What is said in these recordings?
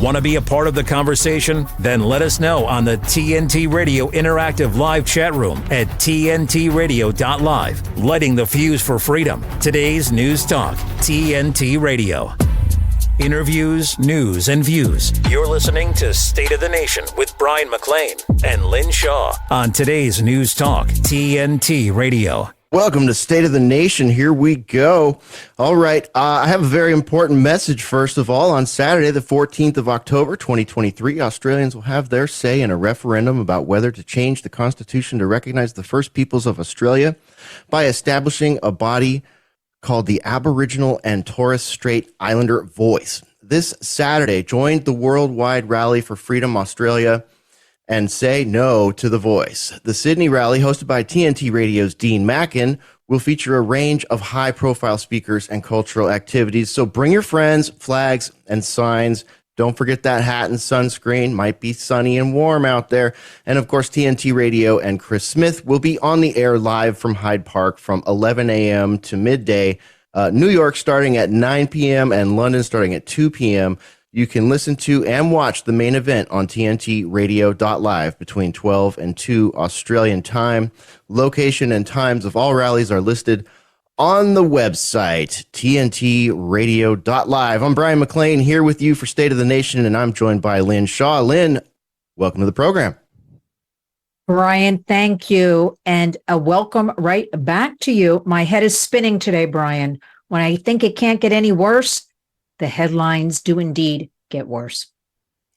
Want to be a part of the conversation? Then let us know on the TNT Radio Interactive Live chat room at tntradio.live. Lighting the fuse for freedom. Today's News Talk, TNT Radio. Interviews, news, and views. You're listening to State of the Nation with Brian McLean and Lynn Shaw on today's News Talk, TNT Radio. Welcome to State of the Nation. Here we go. All right. I have a very important message. First of all, on Saturday, the 14th of October, 2023, Australians will have their say in a referendum about whether to change the Constitution to recognize the First Peoples of Australia by establishing a body called the Aboriginal and Torres Strait Islander Voice. This Saturday, join the worldwide Rally for Freedom Australia and say no to the voice. The Sydney rally, hosted by TNT Radio's Dean Mackin, will feature a range of high-profile speakers and cultural activities. So bring your friends, flags, and signs. Don't forget that hat and sunscreen. Might be sunny and warm out there. And of course, TNT Radio and Chris Smith will be on the air live from Hyde Park from 11 a.m. to midday. New York starting at 9 p.m. and London starting at 2 p.m. You can listen to and watch the main event on tntradio.live between 12 and 2 Australian time. Location and times of all rallies are listed on the website, tntradio.live. I'm Brian McLean here with you for State of the Nation, and I'm joined by Lynn Shaw. Lynn, welcome to the program. Brian, thank you, and a welcome right back to you. My head is spinning today, Brian. When I think it can't get any worse, the headlines do indeed get worse.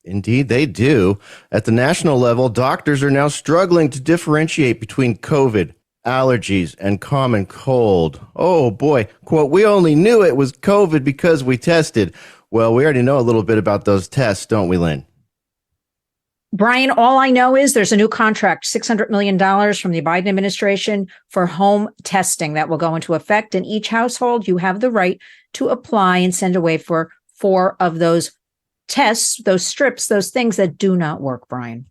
Indeed, they do. At the national level, doctors are now struggling to differentiate between COVID, allergies, and common cold. Oh boy, quote, we only knew it was COVID because we tested. Well, we already know a little bit about those tests, don't we, Lynn? Brian, all I know is there's a new contract, $600 million from the Biden administration for home testing that will go into effect. In each household, you have the right to apply and send away for 4 of those tests, those strips, those things that do not work, Brian.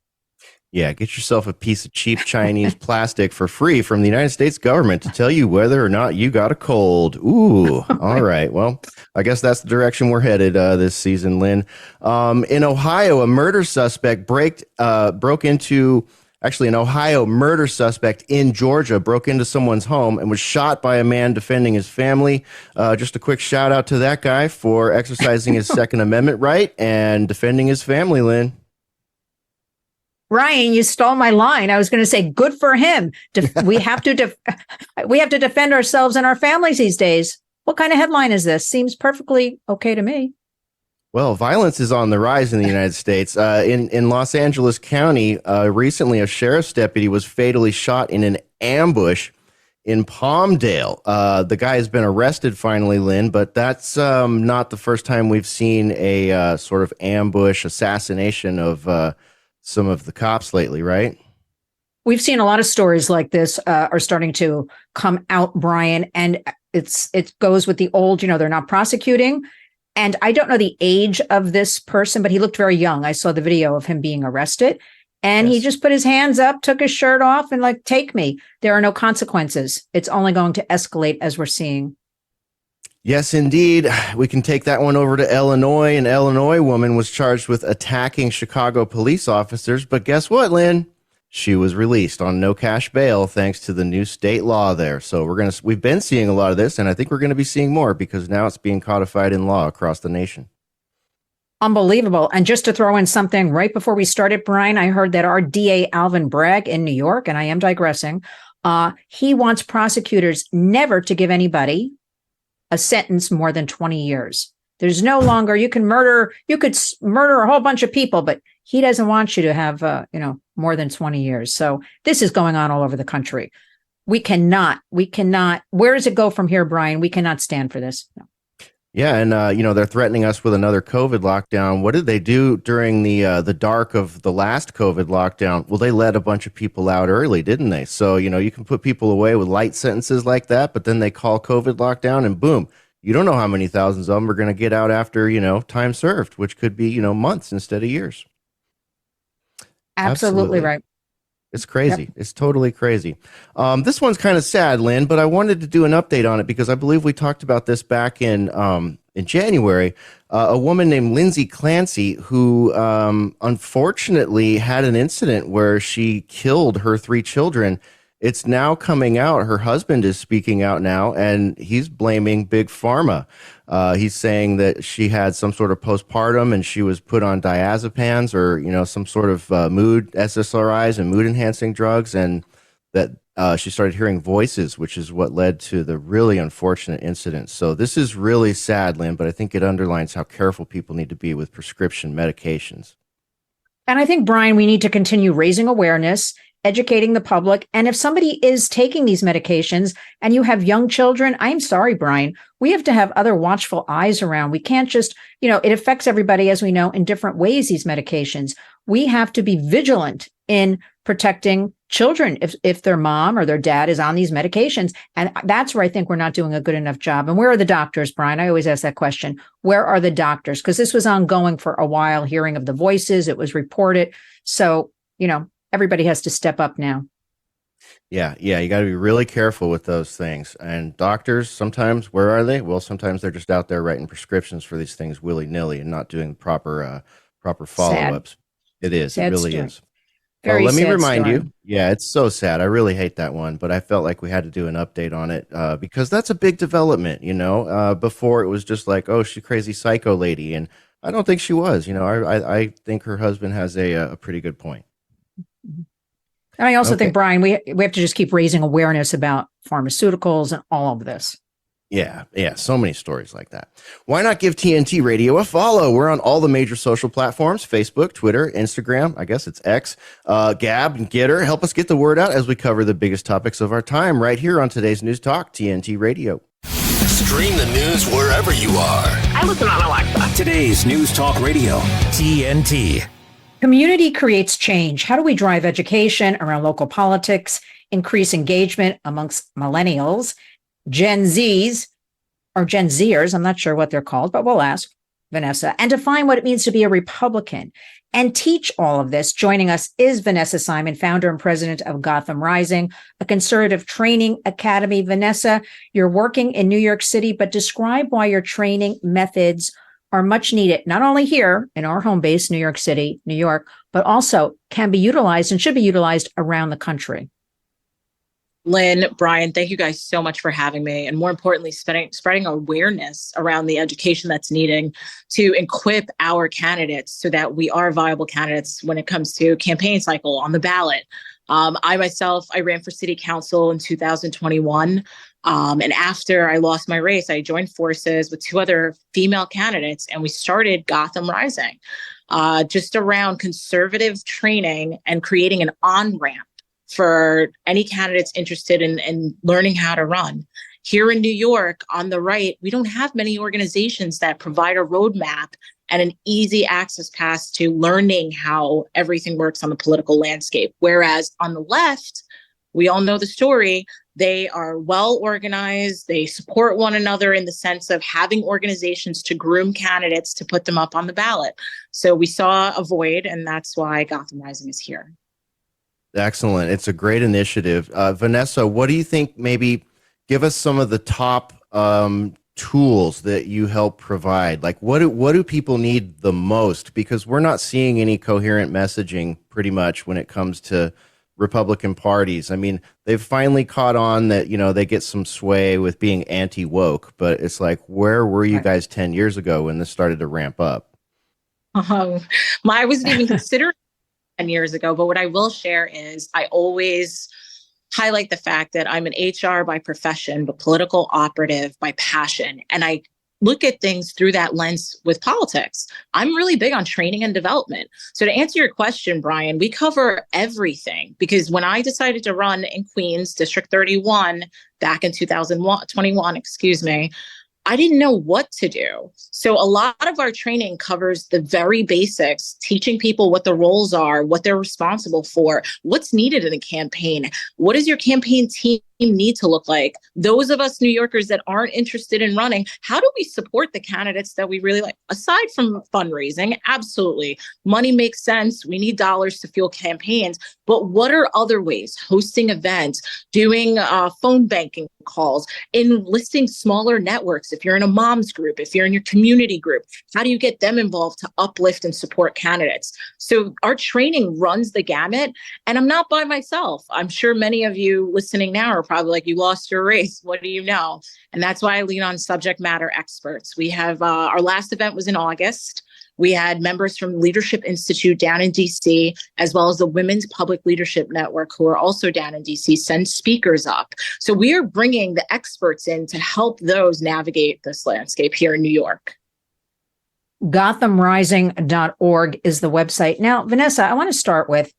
Yeah, get yourself a piece of cheap Chinese plastic for free from the United States government to tell you whether or not you got a cold. Ooh, all right. Well, I guess that's the direction we're headed this season, Lynn. In Ohio, a murder suspect broke into... Actually, an Ohio murder suspect in Georgia broke into someone's home and was shot by a man defending his family. Just a quick shout out to that guy for exercising his Second Amendment right and defending his family, Lynn. Ryan, you stole my line. I was going to say, good for him. We have to defend ourselves and our families these days. What kind of headline is this? Seems perfectly okay to me. Well, violence is on the rise in the United States. In Los Angeles County, recently a sheriff's deputy was fatally shot in an ambush in Palmdale. The guy has been arrested finally, Lynn, but that's not the first time we've seen a sort of ambush assassination of some of the cops lately, right? We've seen a lot of stories like this are starting to come out, Brian, and it goes with the old, they're not prosecuting. And I don't know the age of this person, but he looked very young. I saw the video of him being arrested, and He just put his hands up, took his shirt off, and take me. There are no consequences. It's only going to escalate, as we're seeing. Yes, indeed. We can take that one over to Illinois. An Illinois woman was charged with attacking Chicago police officers. But guess what, Lynn? She was released on no cash bail thanks to the new state law there. So we've been seeing a lot of this, and I think we're going to be seeing more because now it's being codified in law across the nation. Unbelievable. And just to throw in something right before we started, Brian, I heard that our DA Alvin Bragg in New York, and I am digressing, he wants prosecutors never to give anybody a sentence more than 20 years. There's no longer, you could murder a whole bunch of people, but he doesn't want you to have, more than 20 years. So this is going on all over the country. We cannot, where does it go from here, Brian? We cannot stand for this. No. Yeah. And, they're threatening us with another COVID lockdown. What did they do during the dark of the last COVID lockdown? Well, they let a bunch of people out early, didn't they? So, you can put people away with light sentences like that, but then they call COVID lockdown and boom, you don't know how many thousands of them are going to get out after, time served, which could be, months instead of years. Absolutely right. It's crazy. Yep. It's totally crazy. This one's kind of sad, Lynn, but I wanted to do an update on it because I believe we talked about this back in January. A woman named Lindsay Clancy, who unfortunately had an incident where she killed her 3 children. It's now coming out. Her husband is speaking out now, and he's blaming Big Pharma. He's saying that she had some sort of postpartum and she was put on diazepams or, some sort of mood SSRIs and mood enhancing drugs, and that she started hearing voices, which is what led to the really unfortunate incident. So this is really sad, Lynn, but I think it underlines how careful people need to be with prescription medications. And I think, Brian, we need to continue raising awareness, educating the public. And if somebody is taking these medications and you have young children, I'm sorry, Brian, we have to have other watchful eyes around. We can't just, it affects everybody, as we know, in different ways, these medications. We have to be vigilant in protecting children if their mom or their dad is on these medications. And that's where I think we're not doing a good enough job. And where are the doctors, Brian? I always ask that question. Where are the doctors? Because this was ongoing for a while, hearing of the voices. It was reported. So, everybody has to step up now. Yeah, you got to be really careful with those things. And doctors, sometimes, where are they? Well, sometimes they're just out there writing prescriptions for these things willy-nilly and not doing proper follow-ups. Sad. It is. Sad it really story. Is. Well, let me remind you. Yeah, it's so sad. I really hate that one, but I felt like we had to do an update on it because that's a big development, Before it was just like, oh, she's a crazy psycho lady. And I don't think she was. I think her husband has a pretty good point. And I also think, Brian, we have to just keep raising awareness about pharmaceuticals and all of this. Yeah. So many stories like that. Why not give TNT Radio a follow? We're on all the major social platforms, Facebook, Twitter, Instagram. I guess it's X, Gab, and Getter. Help us get the word out as we cover the biggest topics of our time right here on today's News Talk, TNT Radio. Stream the news wherever you are. I listen on Alexa. Today's News Talk Radio, TNT. Community creates change. How do we drive education around local politics, increase engagement amongst millennials, Gen Zs, or Gen Zers? I'm not sure what they're called, but we'll ask Vanessa, and define what it means to be a Republican and teach all of this. Joining us is Vanessa Simon, founder and president of Gotham Rising, a conservative training academy. Vanessa, you're working in New York City, but describe why your training methods are much needed, not only here in our home base, New York City, New York, but also can be utilized and should be utilized around the country. Lynn, Brian, thank you guys so much for having me. And more importantly, spreading awareness around the education that's needed to equip our candidates so that we are viable candidates when it comes to campaign cycle on the ballot. I ran for city council in 2021. And after I lost my race, I joined forces with 2 other female candidates, and we started Gotham Rising, just around conservative training and creating an on-ramp for any candidates interested in learning how to run. Here in New York, on the right, we don't have many organizations that provide a roadmap and an easy access pass to learning how everything works on the political landscape. Whereas on the left, we all know the story. They are well organized. They support one another in the sense of having organizations to groom candidates to put them up on the ballot. So we saw a void, and that's why Gotham Rising is here. Excellent. It's a great initiative. Vanessa, what do you think? Maybe give us some of the top tools that you help provide. Like what do people need the most? Because we're not seeing any coherent messaging pretty much when it comes to Republican parties. I mean, they've finally caught on that, they get some sway with being anti-woke, but it's like, where were you guys 10 years ago when this started to ramp up? I wasn't even considering 10 years ago, but what I will share is I always highlight the fact that I'm an HR by profession, but political operative by passion. And I look at things through that lens with politics. I'm really big on training and development. So to answer your question, Brian, we cover everything because when I decided to run in Queens, District 31, back in 2021, I didn't know what to do. So a lot of our training covers the very basics, teaching people what the roles are, what they're responsible for, what's needed in a campaign. What does your campaign team need to look like? Those of us New Yorkers that aren't interested in running, how do we support the candidates that we really like? Aside from fundraising, absolutely. Money makes sense. We need dollars to fuel campaigns. But what are other ways? Hosting events, doing phone banking calls, enlisting smaller networks. If you're in a mom's group, if you're in your community group, how do you get them involved to uplift and support candidates? So our training runs the gamut. And I'm not by myself. I'm sure many of you listening now are probably like, you lost your race. What do you know? And that's why I lean on subject matter experts. We have our last event was in August. We had members from Leadership Institute down in DC, as well as the Women's Public Leadership Network, who are also down in DC, send speakers up. So we are bringing the experts in to help those navigate this landscape here in New York. GothamRising.org is the website. Now, Vanessa, I want to start with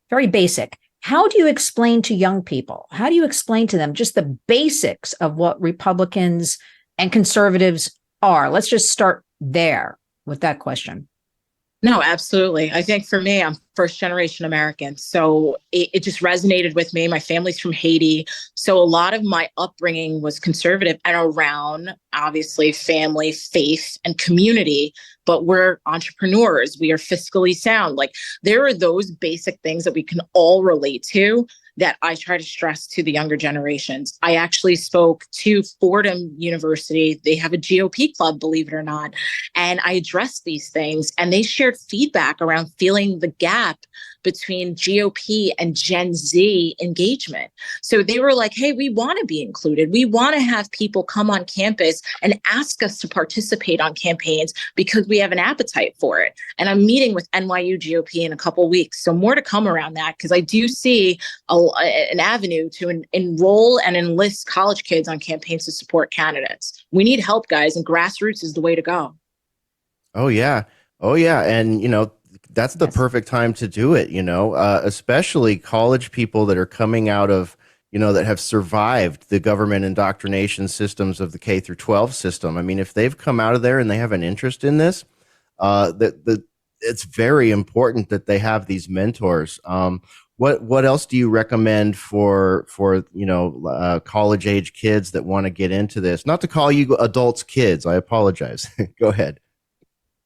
very basic. How do you explain to young people? How do you explain to them just the basics of what Republicans and conservatives are? Let's just start there with that question. No, absolutely. I think for me, I'm first generation American. So it just resonated with me. My family's from Haiti. So a lot of my upbringing was conservative and around, obviously, family, faith, and community. But we're entrepreneurs. We are fiscally sound. Like, there are those basic things that we can all relate to that I try to stress to the younger generations. I actually spoke to Fordham University. They have a GOP club, believe it or not. And I addressed these things, and they shared feedback around feeling the gap between GOP and Gen Z engagement. So they were like, hey, we want to be included. We want to have people come on campus and ask us to participate on campaigns because we have an appetite for it. And I'm meeting with NYU GOP in a couple weeks. So more to come around that, because I do see an avenue to enroll and enlist college kids on campaigns to support candidates. We need help, guys, and grassroots is the way to go. Oh, yeah. Oh, yeah. And, that's the perfect time to do it, especially college people that are coming out of, that have survived the government indoctrination systems of the K through 12 system. I mean, if they've come out of there and they have an interest in this, it's very important that they have these mentors. What else do you recommend for college age kids that want to get into this? Not to call you adults kids. I apologize. Go ahead.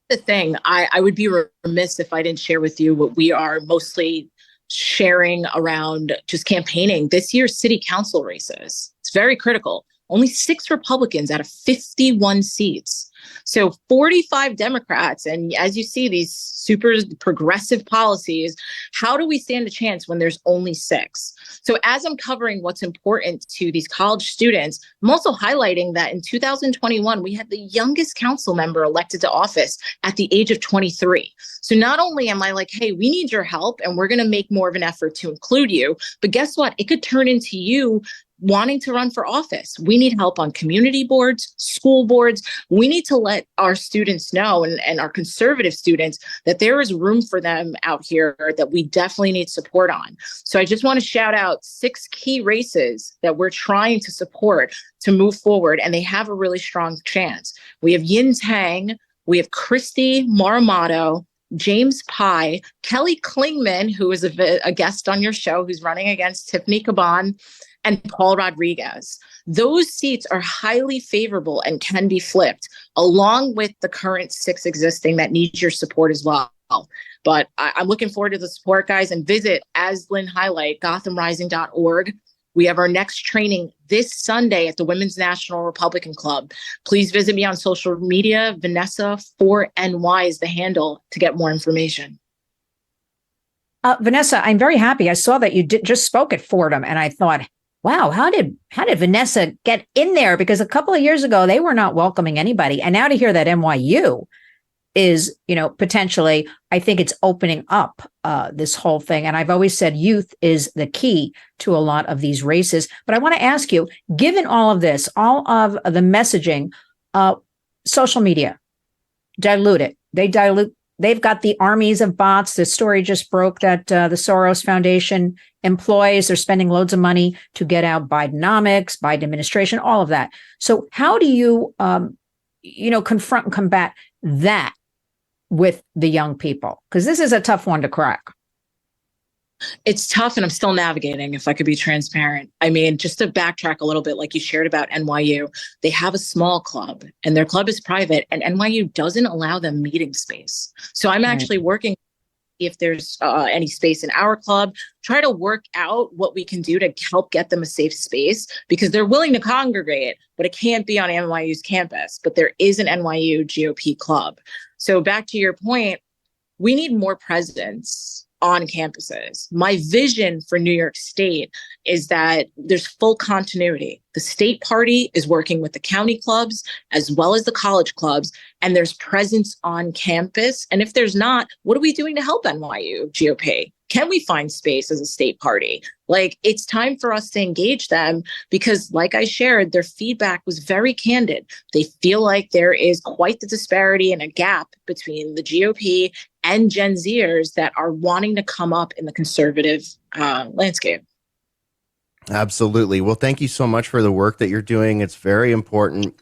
The thing, I would be remiss if I didn't share with you what we are mostly sharing around just campaigning. This year's city council races, it's very critical. Only 6 Republicans out of 51 seats. So 45 Democrats. And as you see, these super progressive policies, how do we stand a chance when there's only 6? So as I'm covering what's important to these college students, I'm also highlighting that in 2021, we had the youngest council member elected to office at the age of 23. So not only am I like, hey, we need your help and we're going to make more of an effort to include you, but guess what? It could turn into you wanting to run for office. We need help on community boards, school boards. We need to let our students know, and our conservative students, that there is room for them out here that we definitely need support on. So I just want to shout out 6 key races that we're trying to support to move forward, and they have a really strong chance. We have Yin Tang, we have Christy Maramato, James Pye, Kelly Klingman, who is a guest on your show, who's running against Tiffany Caban, and Paul Rodriguez. Those seats are highly favorable and can be flipped, along with the current 6 existing that need your support as well. But I'm looking forward to the support, guys, and visit, as Lynn highlight, GothamRising.org. We have our next training this Sunday at the Women's National Republican Club. Please visit me on social media. Vanessa4NY is the handle to get more information. Vanessa, I'm very happy. I saw that you just spoke at Fordham, and I thought, wow, how did Vanessa get in there? Because a couple of years ago, they were not welcoming anybody. And now to hear that NYU is, potentially, I think it's opening up this whole thing. And I've always said youth is the key to a lot of these races. But I want to ask you, given all of this, all of the messaging, social media, dilute it. They've got the armies of bots. The story just broke that the Soros Foundation employs. They're spending loads of money to get out Bidenomics, Biden administration, all of that. So how do you, confront and combat that with the young people? Because this is a tough one to crack. It's tough, and I'm still navigating, if I could be transparent. I mean, just to backtrack a little bit, like you shared about NYU, they have a small club and their club is private, and NYU doesn't allow them meeting space. So I'm actually working if there's any space in our club, try to work out what we can do to help get them a safe space, because they're willing to congregate, but it can't be on NYU's campus. But there is an NYU GOP club. So back to your point, we need more presence on campuses. My vision for New York State is that there's full continuity. The state party is working with the county clubs as well as the college clubs, and there's presence on campus. And if there's not, what are we doing to help NYU GOP? Can we find space as a state party? Like, it's time for us to engage them, because like I shared, their feedback was very candid. They feel like there is quite the disparity and a gap between the GOP and Gen Zers that are wanting to come up in the conservative landscape. Absolutely. Well, thank you so much for the work that you're doing. It's very important.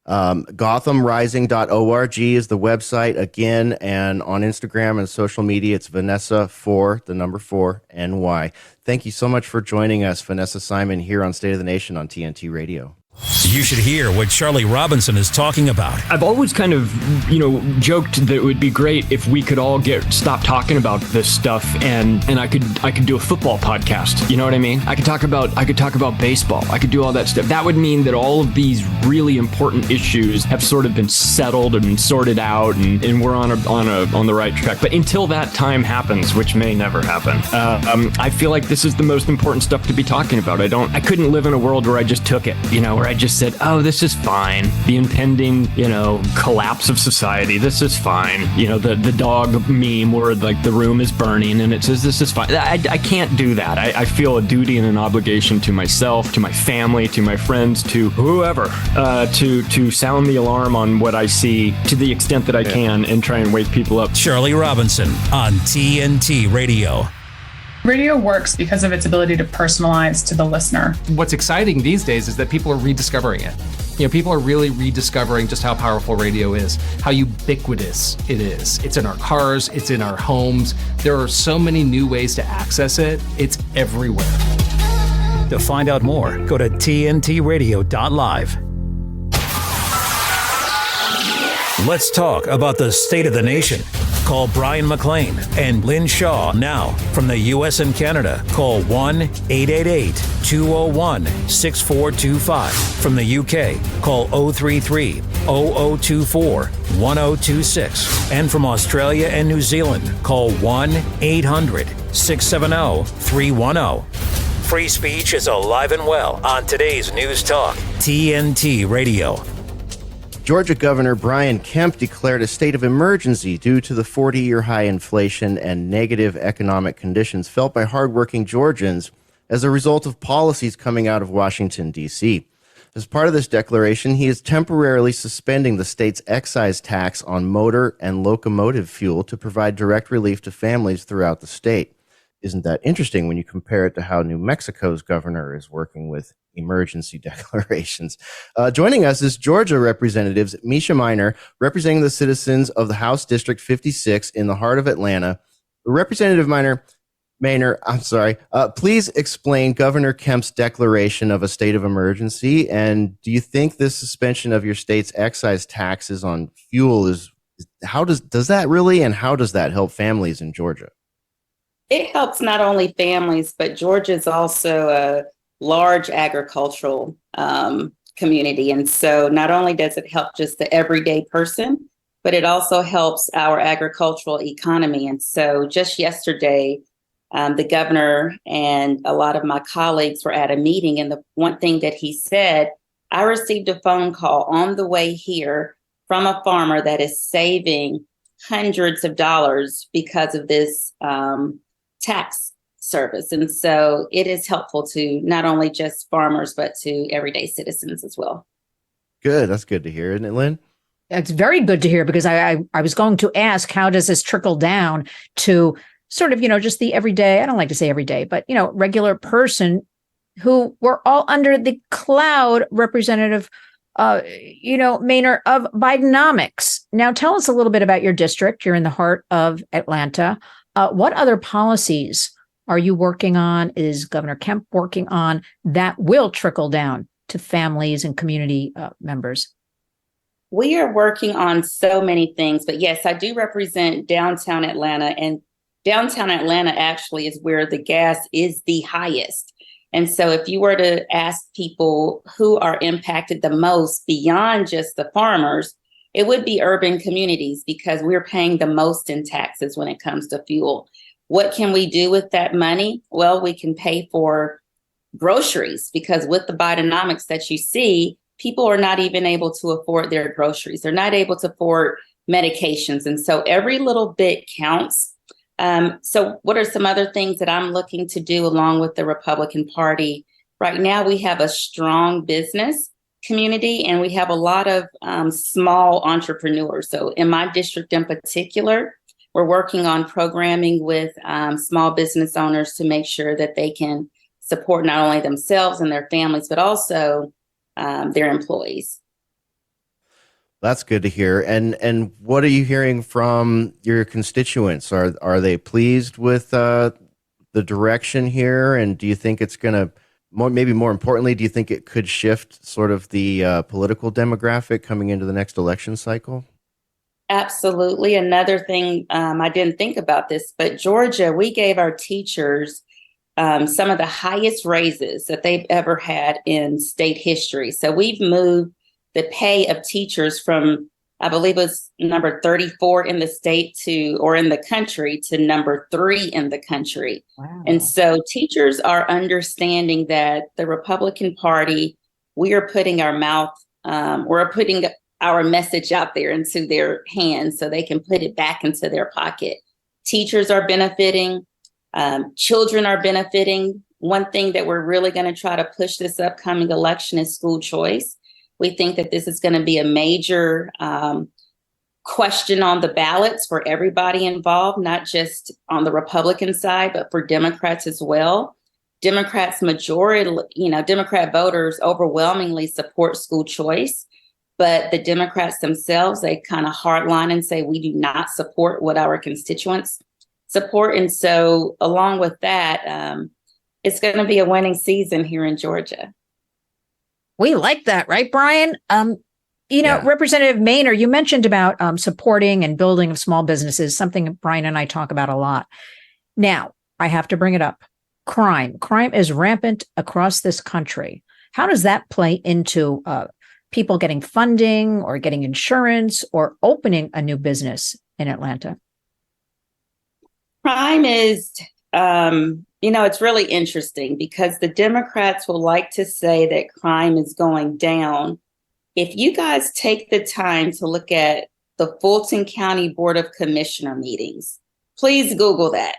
GothamRising.org is the website again, and on Instagram and social media, it's Vanessa4NY. Thank you so much for joining us, Vanessa Simon, here on State of the Nation on TNT Radio. You should hear what Charlie Robinson is talking about. I've always kind of, joked that it would be great if we could all stop talking about this stuff and I could do a football podcast. You know what I mean? I could talk about baseball. I could do all that stuff. That would mean that all of these really important issues have sort of been settled and sorted out, and we're on the right track. But until that time happens, which may never happen, I feel like this is the most important stuff to be talking about. I couldn't live in a world where I just took it, where I just said, oh, this is fine. The impending, collapse of society, this is fine. The dog meme where like the room is burning and it says this is fine. I can't do that. I feel a duty and an obligation to myself, to my family, to my friends, to whoever, to sound the alarm on what I see to the extent that I can and try and wake people up. Charlie Robinson on TNT Radio. Radio works because of its ability to personalize to the listener. What's exciting these days is that people are rediscovering it. People are really rediscovering just how powerful radio is, how ubiquitous it is. It's in our cars, it's in our homes. There are so many new ways to access it. It's everywhere. To find out more, go to tntradio.live. Let's talk about the state of the nation. Call Brian McLean and Lynn Shaw now. From the U.S. and Canada, call 1-888-201-6425. From the U.K., call 033-0024-1026. And from Australia and New Zealand, call 1-800-670-310. Free speech is alive and well on today's News Talk, TNT Radio. Georgia Governor Brian Kemp declared a state of emergency due to the 40-year high inflation and negative economic conditions felt by hardworking Georgians as a result of policies coming out of Washington, D.C. As part of this declaration, he is temporarily suspending the state's excise tax on motor and locomotive fuel to provide direct relief to families throughout the state. Isn't that interesting when you compare it to how New Mexico's governor is working with emergency declarations? Joining us is Georgia Representatives Misha Minor, representing the citizens of the House District 56 in the heart of Atlanta. Representative Minor, please explain Governor Kemp's declaration of a state of emergency, and do you think this suspension of your state's excise taxes on fuel how does that really, and how does that help families in Georgia? It helps not only families, but Georgia is also a large agricultural community. And so not only does it help just the everyday person, but it also helps our agricultural economy. And so just yesterday, the governor and a lot of my colleagues were at a meeting. And the one thing that he said, I received a phone call on the way here from a farmer that is saving hundreds of dollars because of this tax service. And so it is helpful to not only just farmers, but to everyday citizens as well. Good. That's good to hear, isn't it, Lynn? It's very good to hear, because I was going to ask, how does this trickle down to sort of, just the everyday, I don't like to say everyday, but, regular person who we're all under the cloud, Representative Maynard, of Bidenomics. Now, tell us a little bit about your district. You're in the heart of Atlanta. What other policies are you working on? Is Governor Kemp working on that will trickle down to families and community members? We are working on so many things, but yes, I do represent downtown Atlanta, and downtown Atlanta actually is where the gas is the highest. And so if you were to ask people who are impacted the most beyond just the farmers, it would be urban communities, because we're paying the most in taxes when it comes to fuel. What can we do with that money? Well, we can pay for groceries, because with the Bidenomics that you see, people are not even able to afford their groceries. They're not able to afford medications. And so every little bit counts. So what are some other things that I'm looking to do along with the Republican Party? Right now, we have a strong business community, and we have a lot of small entrepreneurs. So in my district in particular, we're working on programming with small business owners to make sure that they can support not only themselves and their families, but also their employees. That's good to hear. And what are you hearing from your constituents? Are they pleased with the direction here? And do you think it's going to, maybe more importantly, do you think it could shift sort of the political demographic coming into the next election cycle? Absolutely. Another thing, I didn't think about this, but Georgia, we gave our teachers some of the highest raises that they've ever had in state history. So we've moved the pay of teachers from, I believe it was number 34 in the state or in the country to number 3 in the country. Wow. And so teachers are understanding that the Republican Party, we are putting we're putting our message out there into their hands so they can put it back into their pocket. Teachers are benefiting. Children are benefiting. One thing that we're really going to try to push this upcoming election is school choice. We think that this is going to be a major question on the ballots for everybody involved, not just on the Republican side, but for Democrats as well. Democrat voters overwhelmingly support school choice, but the Democrats themselves, they kind of hardline and say, we do not support what our constituents support. And so along with that, it's going to be a winning season here in Georgia. We like that, right, Brian? Representative Maynor, you mentioned about supporting and building of small businesses, something Brian and I talk about a lot. Now, I have to bring it up. Crime is rampant across this country. How does that play into people getting funding or getting insurance or opening a new business in Atlanta? Crime is, it's really interesting because the Democrats will like to say that crime is going down. If you guys take the time to look at the Fulton County Board of Commissioner meetings, please Google that.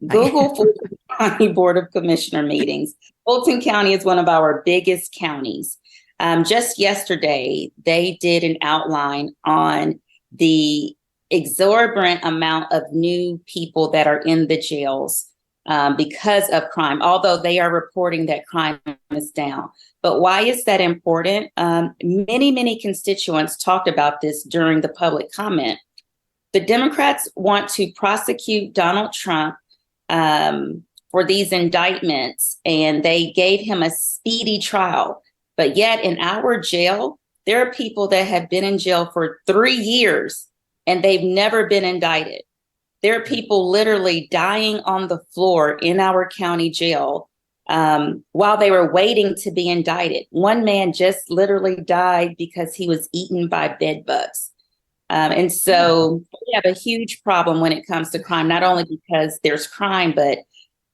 Google Fulton County Board of Commissioner meetings. Fulton County is one of our biggest counties. Just yesterday, they did an outline on the exorbitant amount of new people that are in the jails because of crime, although they are reporting that crime is down. But why is that important? Many constituents talked about this during the public comment. The Democrats want to prosecute Donald Trump for these indictments, and they gave him a speedy trial. But yet in our jail, there are people that have been in jail for 3 years and they've never been indicted. There are people literally dying on the floor in our county jail while they were waiting to be indicted. One man just literally died because he was eaten by bed bugs. And so we have a huge problem when it comes to crime, not only because there's crime, but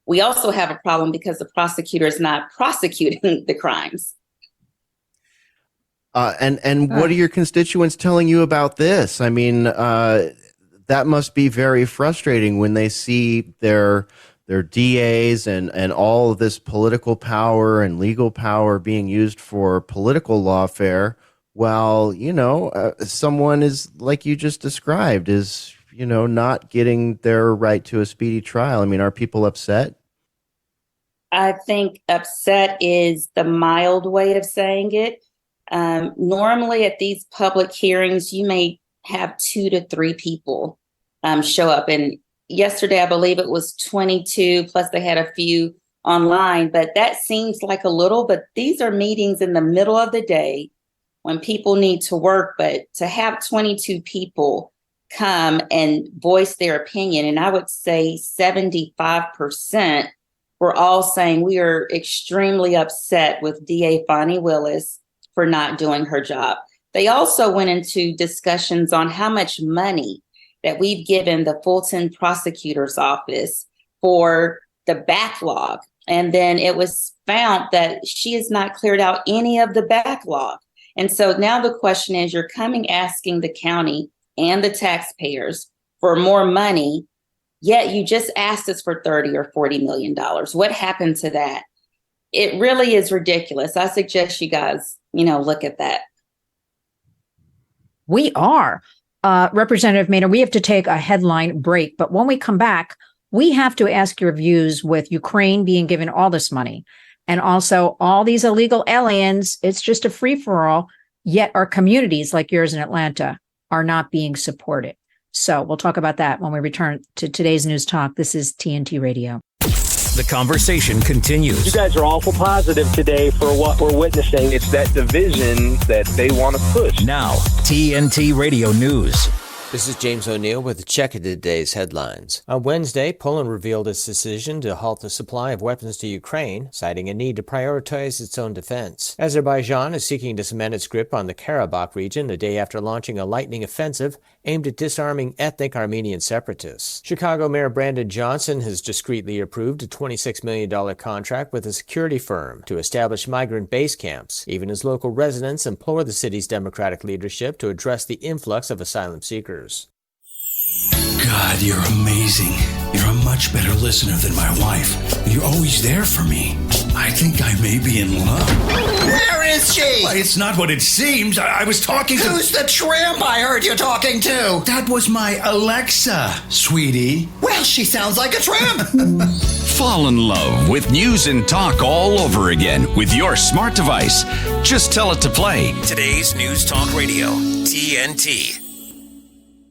we also have a problem because the prosecutor is not prosecuting the crimes. And what are your constituents telling you about this? I mean, that must be very frustrating when they see their DAs and all of this political power and legal power being used for political lawfare. While, someone is, like you just described, is, not getting their right to a speedy trial. I mean, are people upset? I think upset is the mild way of saying it. Normally at these public hearings, you may have 2 to 3 people show up. And yesterday, I believe it was 22, plus they had a few online, but that seems like a little, but these are meetings in the middle of the day when people need to work, but to have 22 people come and voice their opinion, and I would say 75% were all saying we are extremely upset with DA Fani Willis for not doing her job. They also went into discussions on how much money that we've given the Fulton prosecutor's office for the backlog. And then it was found that she has not cleared out any of the backlog. And so now the question is, you're coming asking the county and the taxpayers for more money, yet you just asked us for $30 or $40 million. What happened to that? It really is ridiculous. I suggest you guys, look at that. We are. Representative Maynard, we have to take a headline break, but when we come back, we have to ask your views with Ukraine being given all this money and also all these illegal aliens. It's just a free-for-all, yet our communities like yours in Atlanta are not being supported. So we'll talk about that when we return to today's News Talk. This is TNT Radio. The conversation continues. You guys are awful positive today for what we're witnessing. It's that division that they want to push. Now, TNT Radio News. This is James O'Neill with a check of today's headlines. On Wednesday, Poland revealed its decision to halt the supply of weapons to Ukraine, citing a need to prioritize its own defense. Azerbaijan is seeking to cement its grip on the Karabakh region the day after launching a lightning offensive aimed at disarming ethnic Armenian separatists. Chicago Mayor Brandon Johnson has discreetly approved a $26 million contract with a security firm to establish migrant base camps, even as local residents implore the city's Democratic leadership to address the influx of asylum seekers. God, you're amazing. You're a much better listener than my wife. You're always there for me. I think I may be in love. Where is she? Well, it's not what it seems. I was talking to... Who's the tramp I heard you talking to? That was my Alexa, sweetie. Well, she sounds like a tramp. Fall in love with news and talk all over again with your smart device. Just tell it to play. Today's News Talk Radio, TNT.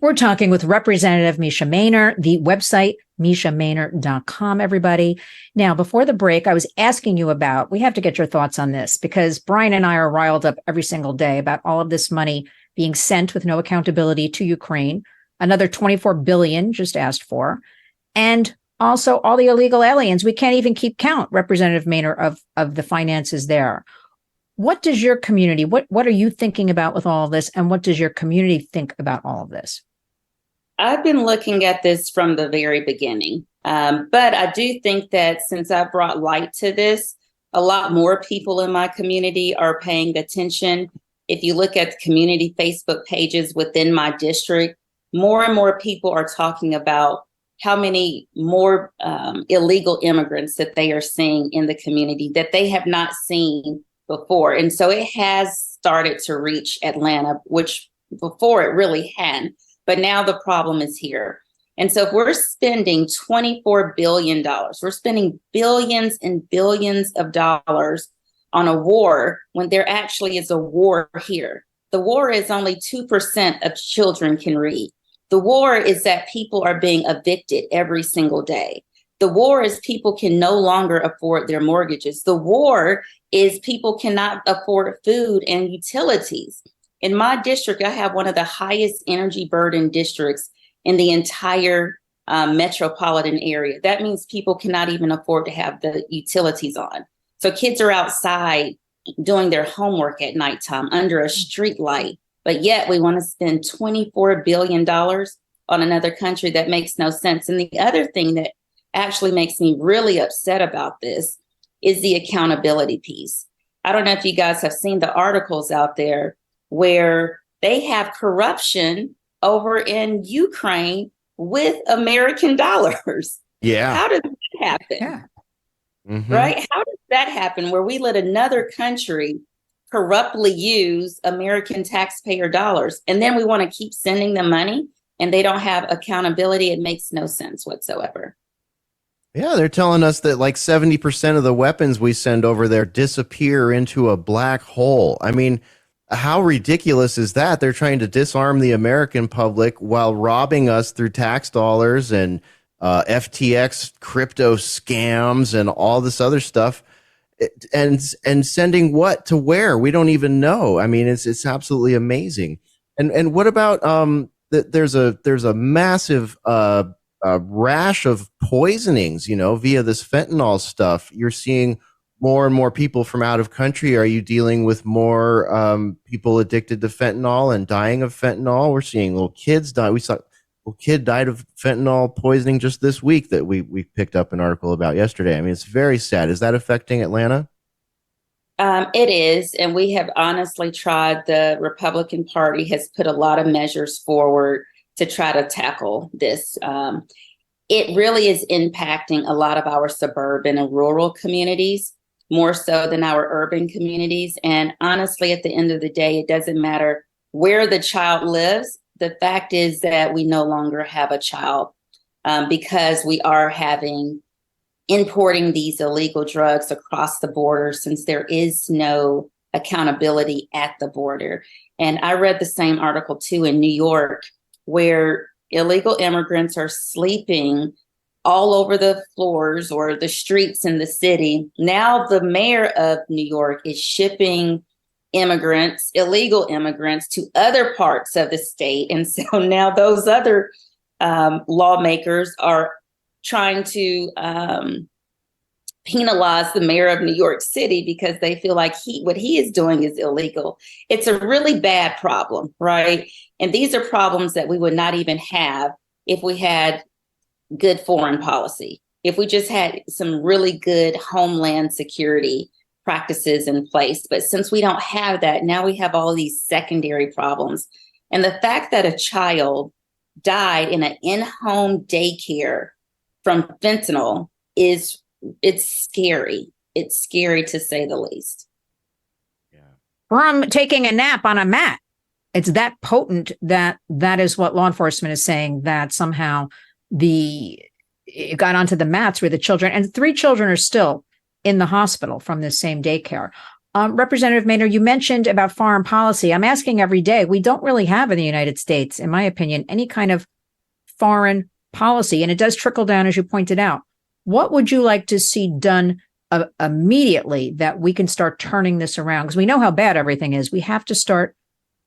We're talking with Representative Misha Maynard, the website, MishaMaynard.com, everybody. Now, before the break, I was asking you about, we have to get your thoughts on this because Brian and I are riled up every single day about all of this money being sent with no accountability to Ukraine, another $24 billion just asked for, and also all the illegal aliens. We can't even keep count, Representative Maynard, of the finances there. What does your community, what are you thinking about with all of this, and what does your community think about all of this? I've been looking at this from the very beginning, but I do think that since I brought light to this, a lot more people in my community are paying attention. If you look at the community Facebook pages within my district, more and more people are talking about how many more illegal immigrants that they are seeing in the community that they have not seen before. And so it has started to reach Atlanta, which before it really hadn't. But now the problem is here. And so if we're spending $24 billion, we're spending billions and billions of dollars on a war when there actually is a war here. The war is only 2% of children can read. The war is that people are being evicted every single day. The war is people can no longer afford their mortgages. The war is people cannot afford food and utilities. In my district, I have one of the highest energy burden districts in the entire metropolitan area. That means people cannot even afford to have the utilities on. So kids are outside doing their homework at nighttime under a street light, but yet we want to spend $24 billion on another country. That makes no sense. And the other thing that actually makes me really upset about this is the accountability piece. I don't know if you guys have seen the articles out there where they have corruption over in Ukraine with American dollars. Yeah. How does that happen? Yeah. Mm-hmm. Right? How does that happen where we let another country corruptly use American taxpayer dollars and then we want to keep sending them money and they don't have accountability? It makes no sense whatsoever. Yeah, they're telling us that like 70% of the weapons we send over there disappear into a black hole. I mean, how ridiculous is that? They're trying to disarm the American public while robbing us through tax dollars and FTX crypto scams and all this other stuff, and sending what to where we don't even know. I mean, it's absolutely amazing. And what about there's a massive rash of poisonings, via this fentanyl stuff. You're seeing more and more people from out of country. Are you dealing with more people addicted to fentanyl and dying of fentanyl? We're seeing little kids die. We saw a little kid died of fentanyl poisoning just this week that we picked up an article about yesterday. I mean, it's very sad. Is that affecting Atlanta? It is. And we have honestly tried. The Republican Party has put a lot of measures forward to try to tackle this. It really is impacting a lot of our suburban and rural communities, more so than our urban communities. And honestly, at the end of the day, it doesn't matter where the child lives. The fact is that we no longer have a child because we are importing these illegal drugs across the border, since there is no accountability at the border. And I read the same article too in New York, where illegal immigrants are sleeping all over the floors or the streets in the city. Now the mayor of New York is shipping immigrants, illegal immigrants, to other parts of the state. And so now those other lawmakers are trying to penalize the mayor of New York City because they feel like what he is doing is illegal. It's a really bad problem, right? And these are problems that we would not even have if we had good foreign policy, if we just had some really good homeland security practices in place. But since we don't have that, now we have all of these secondary problems. And the fact that a child died in an in-home daycare from fentanyl it's scary. It's scary to say the least. From taking a nap on a mat. It's that potent that is what law enforcement is saying, that somehow it got onto the mats where the children, and 3 children are still in the hospital from this same daycare. Representative Maynard, you mentioned about foreign policy. I'm asking every day, we don't really have in the United States, in my opinion, any kind of foreign policy, and it does trickle down, as you pointed out. What would you like to see done immediately that we can start turning this around? Because we know how bad everything is. We have to start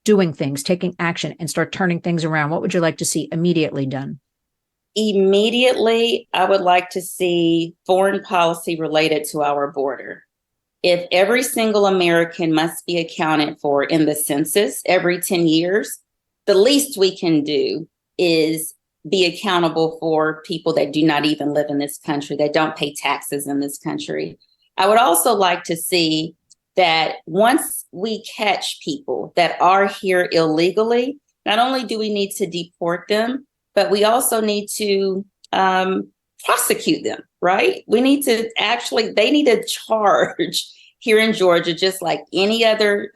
doing things, taking action, and start turning things around. What would you like to see immediately done? Immediately, I would like to see foreign policy related to our border. If every single American must be accounted for in the census every 10 years, the least we can do is be accountable for people that do not even live in this country, that don't pay taxes in this country. I would also like to see that once we catch people that are here illegally, not only do we need to deport them, but we also need to prosecute them, right? We need to they need a charge here in Georgia, just like any other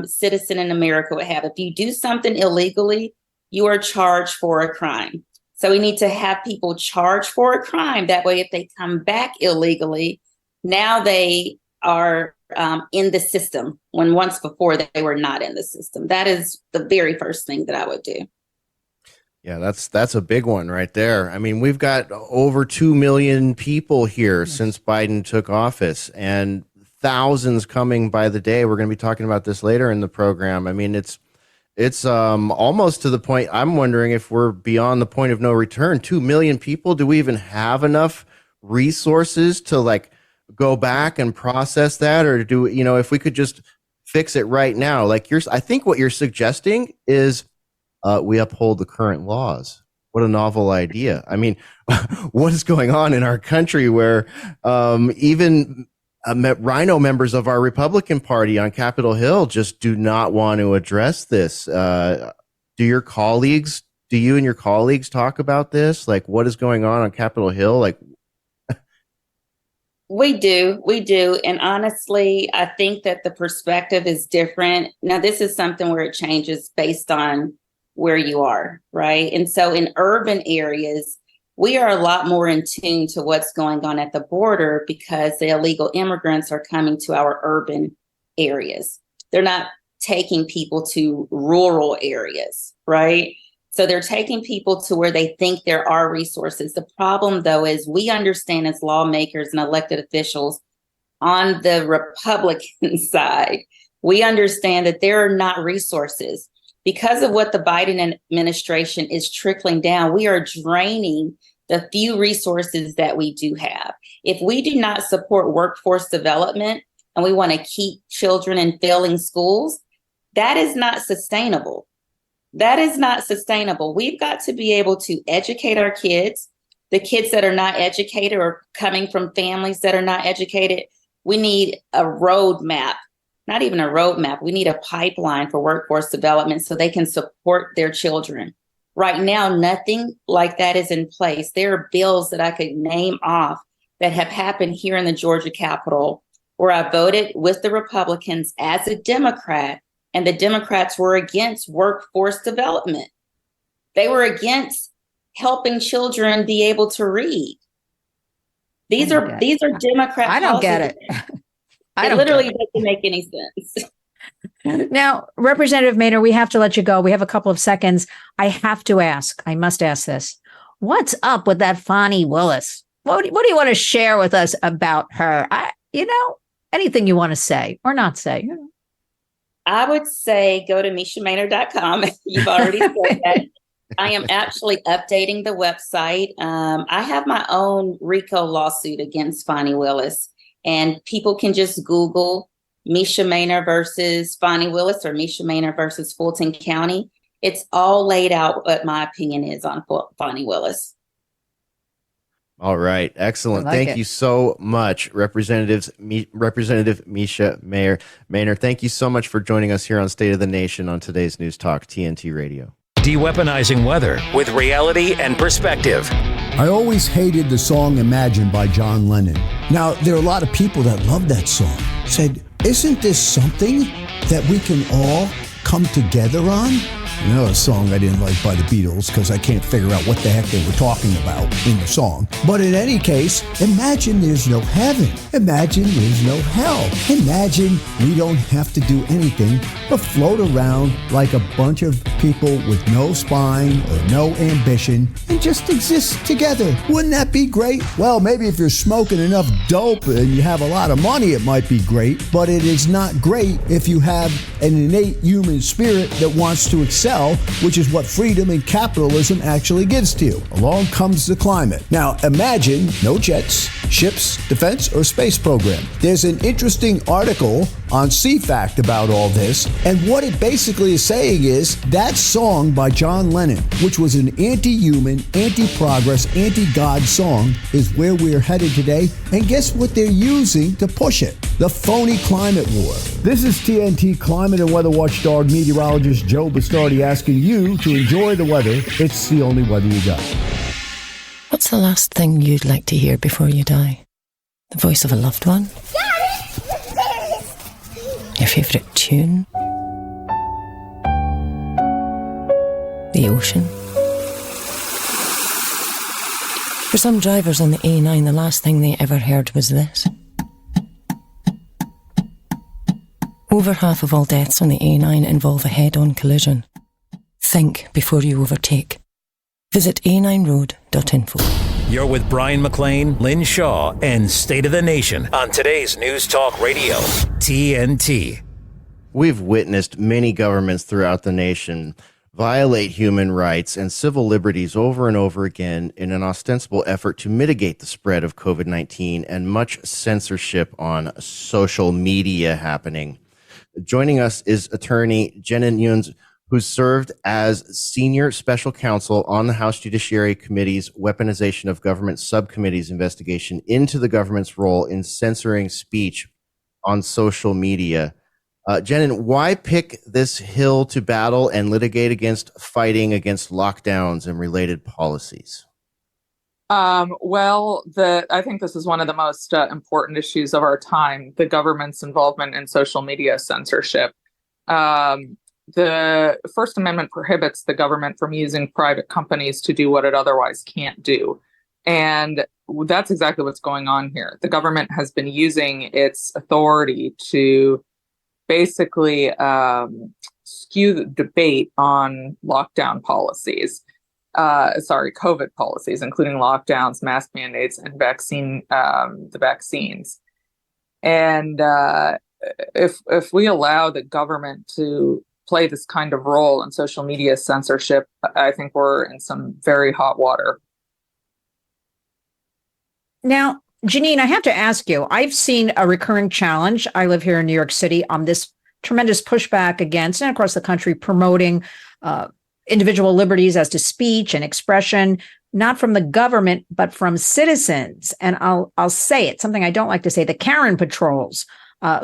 citizen in America would have. If you do something illegally, you are charged for a crime. So we need to have people charged for a crime. That way, if they come back illegally, now they are in the system, when once before they were not in the system. That is the very first thing that I would do. Yeah, that's a big one right there. I mean, we've got over 2 million people here since Biden took office, and thousands coming by the day. We're going to be talking about this later in the program. I mean, it's almost to the point, I'm wondering if we're beyond the point of no return. 2 million people. Do we even have enough resources to go back and process that? Or if we could just fix it right now, I think what you're suggesting is we uphold the current laws. What a novel idea. I mean, what is going on in our country where even Rhino members of our Republican Party on Capitol Hill just do not want to address this? Do you and your colleagues talk about this? What is going on Capitol Hill? We do. And honestly, I think that the perspective is different. Now, this is something where it changes based on where you are, right? And so in urban areas, we are a lot more in tune to what's going on at the border because the illegal immigrants are coming to our urban areas. They're not taking people to rural areas, right? So they're taking people to where they think there are resources. The problem, though, is we understand as lawmakers and elected officials on the Republican side, we understand that there are not resources. Because of what the Biden administration is trickling down, we are draining the few resources that we do have. If we do not support workforce development and we want to keep children in failing schools, that is not sustainable. That is not sustainable. We've got to be able to educate our kids. The kids that are not educated or coming from families that are not educated, we need a roadmap, not even a roadmap. We need a pipeline for workforce development so they can support their children. Right now, nothing like that is in place. There are bills that I could name off that have happened here in the Georgia Capitol where I voted with the Republicans as a Democrat, and the Democrats were against workforce development. They were against helping children be able to read. These are Democrat policies. I don't get it. It literally doesn't make any sense. Now, Representative Maynard, we have to let you go. We have a couple of seconds. I must ask this. What's up with that Fani Willis? What do you want to share with us about her? Anything you want to say or not say. I would say go to MishaMaynard.com. You've already said that. I am actually updating the website. I have my own RICO lawsuit against Fani Willis, and people can just Google Misha Maynard versus Fani Willis or Misha Maynard versus Fulton County. It's all laid out what my opinion is on Fani Willis. All right. Excellent. Thank you so much, Representative Misha Maynard. Thank you so much for joining us here on State of the Nation on today's News Talk TNT Radio. De-weaponizing weather with reality and perspective. I always hated the song Imagine by John Lennon. Now, there are a lot of people that love that song. Said, isn't this something that we can all come together on? Another song I didn't like by the Beatles because I can't figure out what the heck they were talking about in the song. But in any case, imagine there's no heaven. Imagine there's no hell. Imagine we don't have to do anything but float around like a bunch of people with no spine or no ambition and just exist together. Wouldn't that be great? Well, maybe if you're smoking enough dope and you have a lot of money, it might be great. But it is not great if you have an innate human spirit that wants to excel, which is what freedom and capitalism actually gives to you. Along comes the climate. Now, imagine no jets, ships, defense, or space program. There's an interesting article on CFACT about all this, and what it basically is saying is that song by John Lennon, which was an anti-human, anti-progress, anti-God song, is where we're headed today, and guess what they're using to push it? The phony climate war. This is TNT climate and weather watchdog meteorologist Joe Bastardi asking you to enjoy the weather. It's the only weather you got. What's the last thing you'd like to hear before you die? The voice of a loved one? Your favourite tune? The ocean? For some drivers on the A9, the last thing they ever heard was this. Over half of all deaths on the A9 involve a head-on collision. Think before you overtake. Visit a9road.info. You're with Brian McLean, Lynn Shaw, and State of the Nation on today's News Talk Radio, TNT. We've witnessed many governments throughout the nation violate human rights and civil liberties over and over again in an ostensible effort to mitigate the spread of COVID-19 and much censorship on social media happening. Joining us is attorney Jenin Younes, who served as senior special counsel on the House Judiciary Committee's Weaponization of Government Subcommittee's investigation into the government's role in censoring speech on social media. Jenin, why pick this hill to battle and litigate against fighting against lockdowns and related policies? I think this is one of the most important issues of our time, the government's involvement in social media censorship. The First Amendment prohibits the government from using private companies to do what it otherwise can't do. And that's exactly what's going on here. The government has been using its authority to basically skew the debate on lockdown policies. COVID policies, including lockdowns, mask mandates, and the vaccines. And if we allow the government to play this kind of role in social media censorship, I think we're in some very hot water. Now, Jenin, I have to ask you, I've seen a recurring challenge. I live here in New York City on this tremendous pushback against, and across the country, promoting individual liberties as to speech and expression, not from the government, but from citizens. And I'll say it, something I don't like to say, the Karen patrols,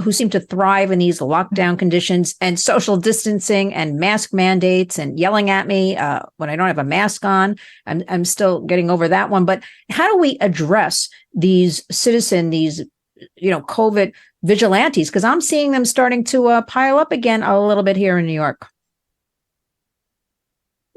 who seem to thrive in these lockdown conditions and social distancing and mask mandates and yelling at me when I don't have a mask on. I'm still getting over that one. But how do we address these COVID vigilantes? Because I'm seeing them starting to pile up again a little bit here in New York.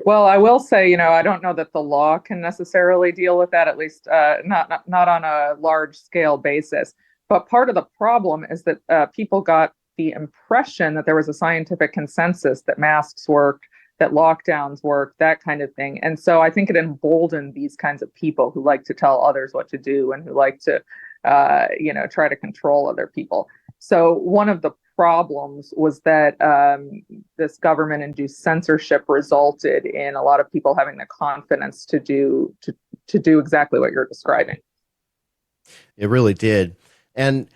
Well, I will say, I don't know that the law can necessarily deal with that, at least not on a large scale basis. But part of the problem is that people got the impression that there was a scientific consensus that masks worked, that lockdowns worked, that kind of thing. And so I think it emboldened these kinds of people who like to tell others what to do and who like to, try to control other people. So one of the problems was that this government-induced censorship resulted in a lot of people having the confidence to do exactly what you're describing. It really did. And,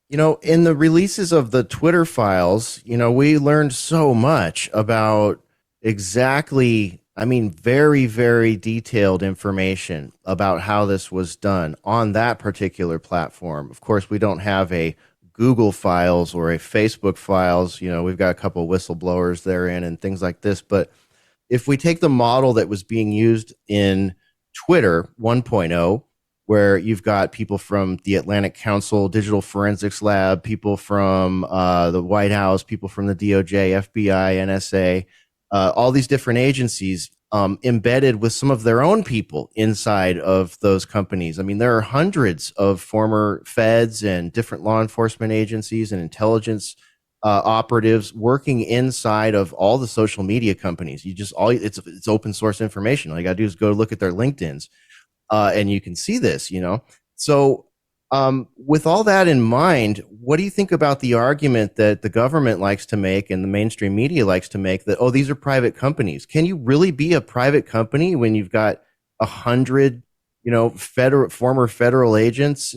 in the releases of the Twitter files, we learned so much about exactly, very, very detailed information about how this was done on that particular platform. Of course, we don't have a Google files or a Facebook files. We've got a couple of whistleblowers therein and things like this. But if we take the model that was being used in Twitter 1.0, where you've got people from the Atlantic Counsel Digital Forensics Lab, people from the White House, people from the DOJ, FBI, NSA, all these different agencies embedded with some of their own people inside of those companies. There are hundreds of former feds and different law enforcement agencies and intelligence operatives working inside of all the social media companies. It's open source information. All you got to do is go look at their LinkedIn's. And you can see this, So with all that in mind, what do you think about the argument that the government likes to make and the mainstream media likes to make that, these are private companies? Can you really be a private company when you've got 100, former federal agents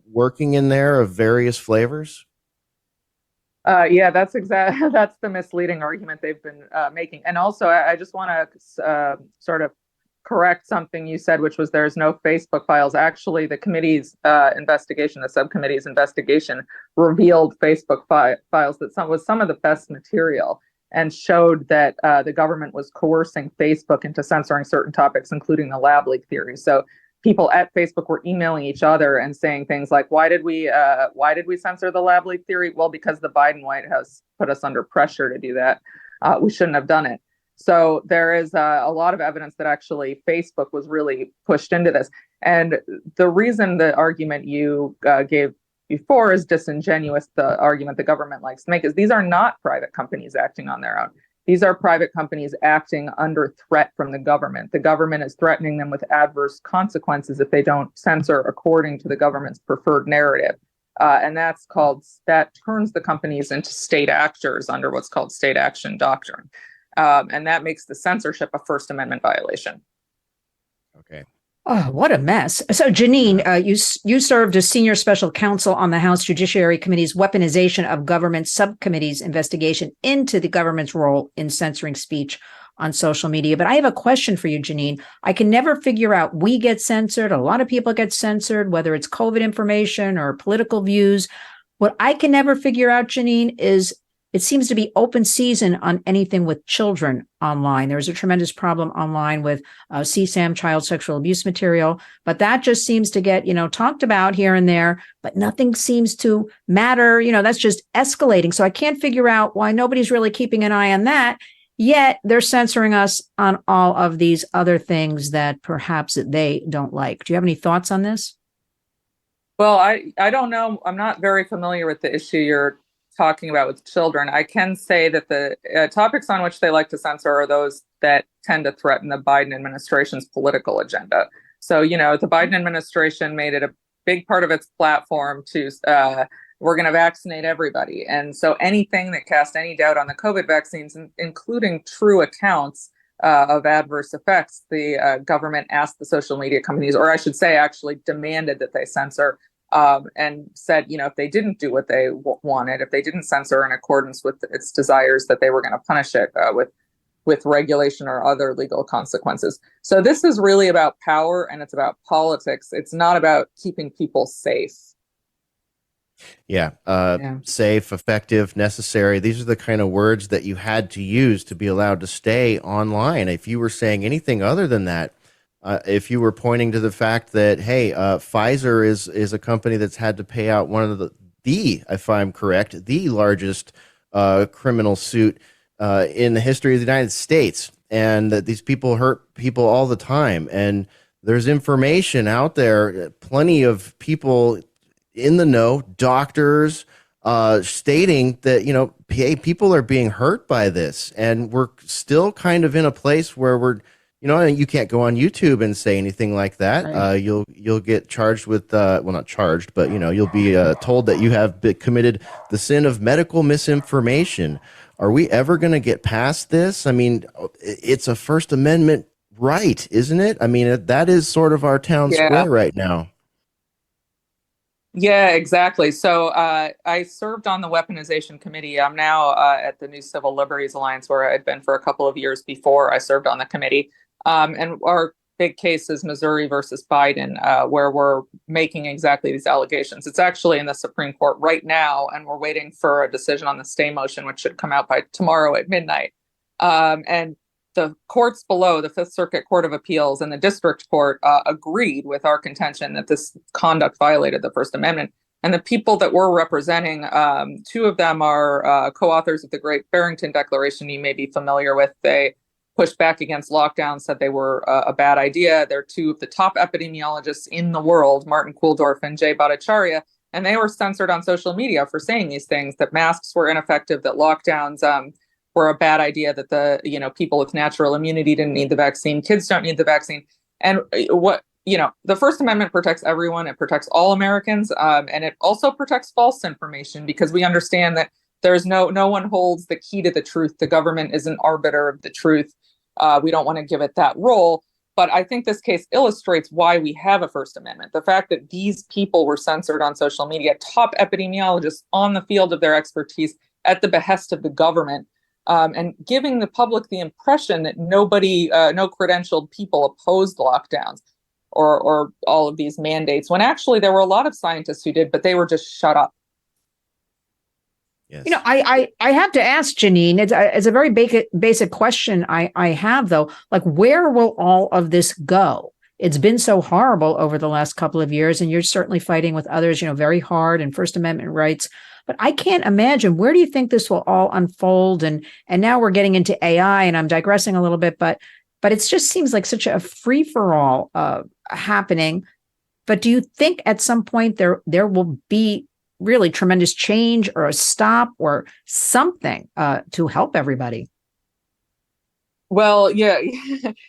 working in there of various flavors? Yeah, that's the misleading argument they've been making. And also, I just want to sort of correct something you said, which was there's no Facebook files. Actually, the committee's investigation, the subcommittee's investigation, revealed Facebook files that was some of the best material and showed that the government was coercing Facebook into censoring certain topics, including the lab leak theory. So people at Facebook were emailing each other and saying things like, why did we censor the lab leak theory? Well, because the Biden White House put us under pressure to do that. We shouldn't have done it. So there is a lot of evidence that actually Facebook was really pushed into this. And the reason the argument you gave before is disingenuous, the argument the government likes to make, is these are not private companies acting on their own. These are private companies acting under threat from the government. The government is threatening them with adverse consequences if they don't censor according to the government's preferred narrative. And that turns the companies into state actors under what's called state action doctrine. And that makes the censorship a First Amendment violation. Okay. Oh, what a mess. So, Jenin, you served as senior special counsel on the House Judiciary Committee's Weaponization of Government Subcommittee's investigation into the government's role in censoring speech on social media. But I have a question for you, Jenin. I can never figure out, we get censored, a lot of people get censored, whether it's COVID information or political views. What I can never figure out, Jenin, is it seems to be open season on anything with children online. There's a tremendous problem online with CSAM, child sexual abuse material, but that just seems to get, talked about here and there, but nothing seems to matter. That's just escalating. So I can't figure out why nobody's really keeping an eye on that, yet they're censoring us on all of these other things that perhaps they don't like. Do you have any thoughts on this? Well, I don't know. I'm not very familiar with the issue you're talking about with children, I can say that the topics on which they like to censor are those that tend to threaten the Biden administration's political agenda. So, the Biden administration made it a big part of its platform to we're going to vaccinate everybody. And so anything that cast any doubt on the COVID vaccines, including true accounts of adverse effects, the government asked the social media companies, or I should say actually demanded that they censor, and said, if they didn't do what they wanted, if they didn't censor in accordance with its desires, that they were going to punish it with regulation or other legal consequences. So this is really about power, and it's about politics. It's not about keeping people safe. Yeah. Safe, effective, necessary. These are the kind of words that you had to use to be allowed to stay online. If you were saying anything other than that, if you were pointing to the fact that, hey, Pfizer is a company that's had to pay out one of the if I'm correct, the largest criminal suit in the history of the United States, and that these people hurt people all the time. And there's information out there, plenty of people in the know, doctors stating that, hey, people are being hurt by this. And we're still kind of in a place where we're, you can't go on YouTube and say anything like that. Right. You'll get charged with, well, not charged, but, you'll be told that you have committed the sin of medical misinformation. Are we ever going to get past this? I mean, it's a First Amendment right, isn't it? I mean, that is sort of our town square right now. Yeah, exactly. So I served on the weaponization committee. I'm now at the New Civil Liberties Alliance, where I'd been for a couple of years before I served on the committee. And our big case is Missouri versus Biden, where we're making exactly these allegations. It's actually in the Supreme Court right now, and we're waiting for a decision on the stay motion, which should come out by tomorrow at midnight. And the courts below, the Fifth Circuit Court of Appeals and the District Court, agreed with our contention that this conduct violated the First Amendment. And the people that we're representing, two of them are co-authors of the Great Barrington Declaration you may be familiar with. They pushed back against lockdown, said they were a bad idea. They're two of the top epidemiologists in the world, Martin Kulldorff and Jay Bhattacharya, and they were censored on social media for saying these things, that masks were ineffective, that lockdowns were a bad idea, that the people with natural immunity didn't need the vaccine, kids don't need the vaccine. And the First Amendment protects everyone. It protects all Americans, and it also protects false information, because we understand that there's no one holds the key to the truth. The government is an arbiter of the truth. We don't want to give it that role. But I think this case illustrates why we have a First Amendment. The fact that these people were censored on social media, top epidemiologists on the field of their expertise at the behest of the government, and giving the public the impression that no credentialed people opposed lockdowns or all of these mandates, when actually there were a lot of scientists who did, but they were just shut up. Yes. I have to ask, Jenin, it's a very basic question I have, though. Like, where will all of this go? It's been so horrible over the last couple of years, and you're certainly fighting with others, very hard, and First Amendment rights. But I can't imagine, where do you think this will all unfold? And now we're getting into AI, and I'm digressing a little bit, but it just seems like such a free-for-all happening. But do you think at some point there will be really tremendous change, or a stop, or something to help everybody? Well, yeah,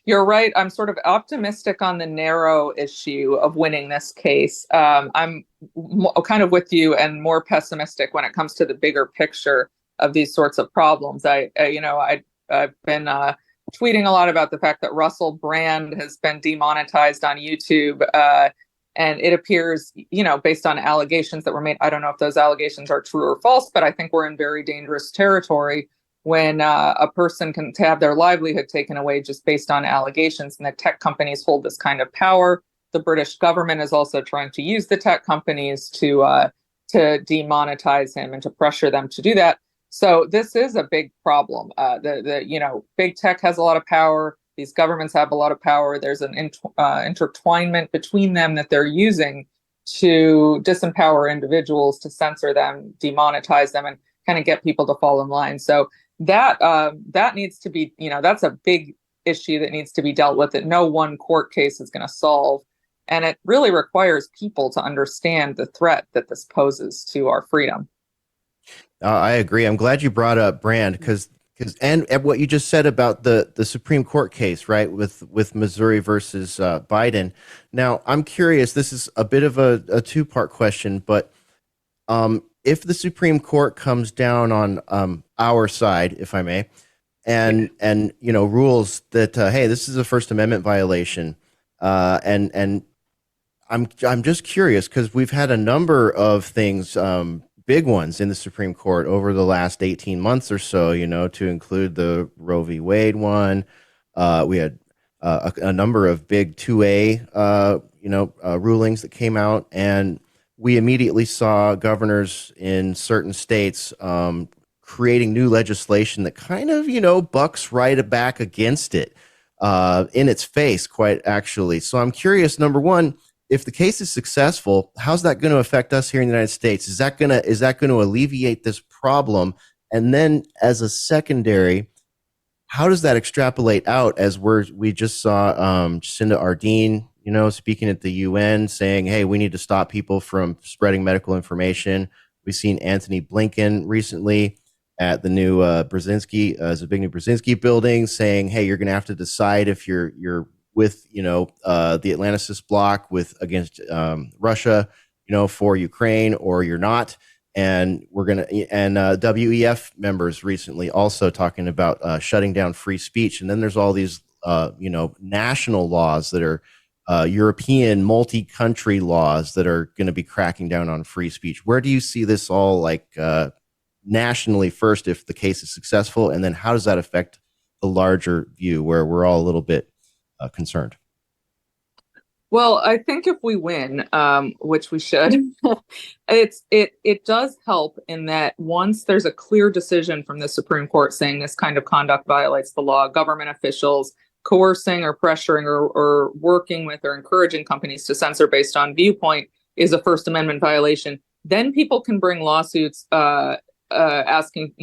you're right. I'm sort of optimistic on the narrow issue of winning this case. I'm kind of with you, and more pessimistic when it comes to the bigger picture of these sorts of problems. I've been tweeting a lot about the fact that Russell Brand has been demonetized on YouTube. And it appears, based on allegations that were made, I don't know if those allegations are true or false, but I think we're in very dangerous territory when a person can have their livelihood taken away just based on allegations, and the tech companies hold this kind of power. The British government is also trying to use the tech companies to demonetize him and to pressure them to do that. So this is a big problem. Big tech has a lot of power. These governments have a lot of power. There's an intertwinement between them that they're using to disempower individuals, to censor them, demonetize them, and kind of get people to fall in line. So that needs to be, that's a big issue that needs to be dealt with, that no one court case is going to solve. And it really requires people to understand the threat that this poses to our freedom. I agree. I'm glad you brought up Brand because and what you just said about the Supreme Court case, right, with Missouri versus Biden. Now, I'm curious. This is a bit of a two-part question, but if the Supreme Court comes down on our side, if I may, and rules that hey, this is a First Amendment violation, and I'm just curious because we've had a number of things, big ones in the Supreme Court over the last 18 months or so, to include the Roe v. Wade one. We had a number of big 2A, rulings that came out, and we immediately saw governors in certain states creating new legislation that kind of, bucks right back against it in its face, quite actually. So I'm curious, number one, if the case is successful, how's that going to affect us here in the United States? Is that going to alleviate this problem? And then as a secondary, how does that extrapolate out as we just saw Jacinda Ardern, speaking at the UN saying, hey, we need to stop people from spreading medical information. We've seen Anthony Blinken recently at the new Zbigniew Brzezinski building saying, hey, you're going to have to decide if you're with the Atlanticist bloc against Russia, for Ukraine, or you're not. And WEF members recently also talking about shutting down free speech. And then there's all these national laws that are European multi-country laws that are going to be cracking down on free speech. Where do you see this all nationally first if the case is successful, and then how does that affect the larger view where we're all a little bit concerned? Well, I think if we win, which we should, it does help in that once there's a clear decision from the Supreme Court saying this kind of conduct violates the law, government officials coercing or pressuring or working with or encouraging companies to censor based on viewpoint is a First Amendment violation. Then people can bring lawsuits asking,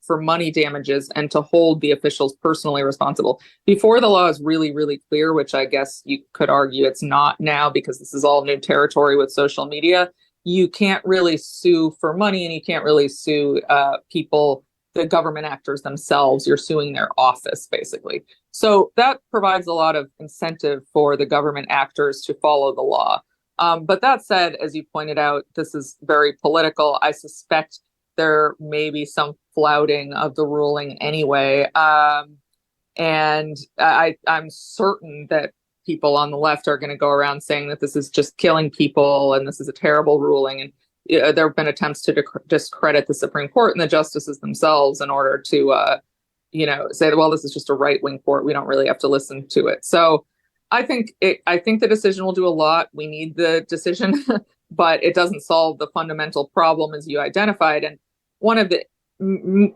for money damages and to hold the officials personally responsible. Before, the law is really, really clear, which I guess you could argue it's not now because this is all new territory with social media. You can't really sue for money, and you can't really sue people, the government actors themselves. You're suing their office, basically. So that provides a lot of incentive for the government actors to follow the law. But that said, as you pointed out, this is very political. I suspect there may be some flouting of the ruling anyway. And I'm certain that people on the left are going to go around saying that this is just killing people and this is a terrible ruling. And there have been attempts to discredit the Supreme Court and the justices themselves in order to, say, well, this is just a right-wing court. We don't really have to listen to it. So I think the decision will do a lot. We need the decision, but it doesn't solve the fundamental problem as you identified. And one of the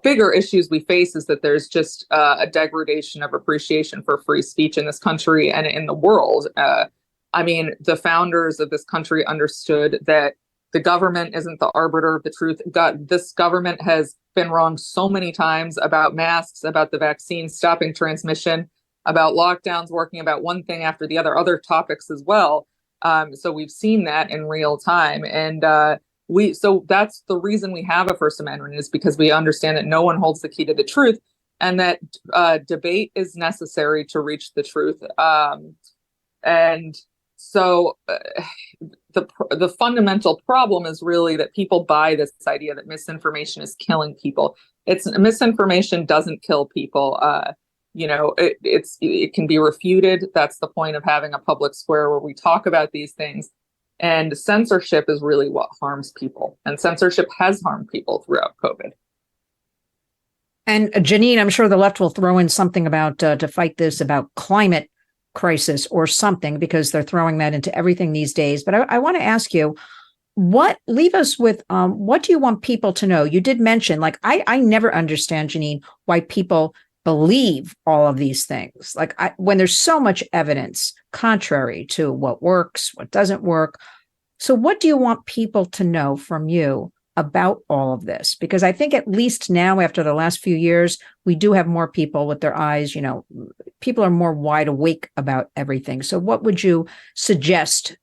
bigger issues we face is that there's just a degradation of appreciation for free speech in this country and in the world. The founders of this country understood that the government isn't the arbiter of the truth. This government has been wrong so many times about masks, about the vaccine stopping transmission, about lockdowns working, about one thing after the other topics as well. So we've seen that in real time. And so that's the reason we have a First Amendment, is because we understand that no one holds the key to the truth, and that debate is necessary to reach the truth. And so the fundamental problem is really that people buy this idea that misinformation is killing people. Misinformation doesn't kill people. It can be refuted. That's the point of having a public square where we talk about these things. And censorship is really what harms people. And censorship has harmed people throughout COVID. And Jenin, I'm sure the left will throw in something about to fight this, about climate crisis or something, because they're throwing that into everything these days. But I want to ask you, leave us with what do you want people to know? You did mention, I never understand, Jenin, why people believe all of these things. When there's so much evidence contrary to what works, what doesn't work. So what do you want people to know from you about all of this? Because I think at least now, after the last few years, we do have more people with their eyes, people are more wide awake about everything. So what would you suggest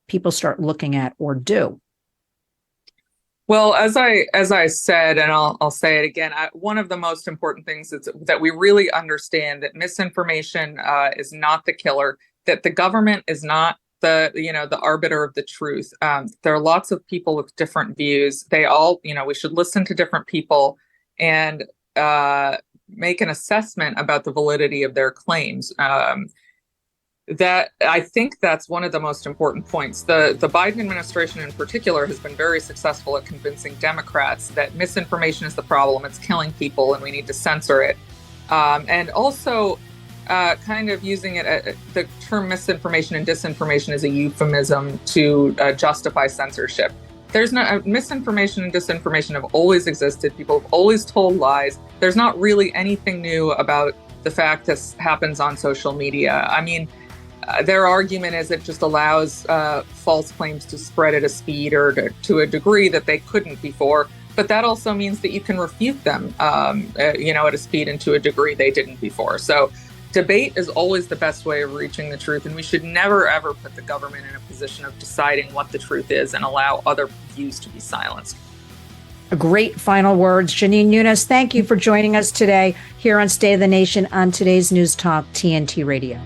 people start looking at or do? Well, as I said, and I'll say it again, one of the most important things is that we really understand that misinformation is not the killer, that the government is not the arbiter of the truth. There are lots of people with different views. They all, we should listen to different people and make an assessment about the validity of their claims. That I think that's one of the most important points. The Biden administration in particular has been very successful at convincing Democrats that misinformation is the problem. It's killing people and we need to censor it. And also kind of using it, the term misinformation and disinformation as a euphemism to justify censorship. There's no misinformation and disinformation have always existed. People have always told lies. There's not really anything new about the fact this happens on social media. I mean, their argument is it just allows false claims to spread at a speed or to a degree that they couldn't before. But that also means that you can refute them, at a speed and to a degree they didn't before. So debate is always the best way of reaching the truth. And we should never, ever put the government in a position of deciding what the truth is and allow other views to be silenced. Great final words. Jenin, Younes, thank you for joining us today here on State of the Nation on today's News Talk TNT Radio.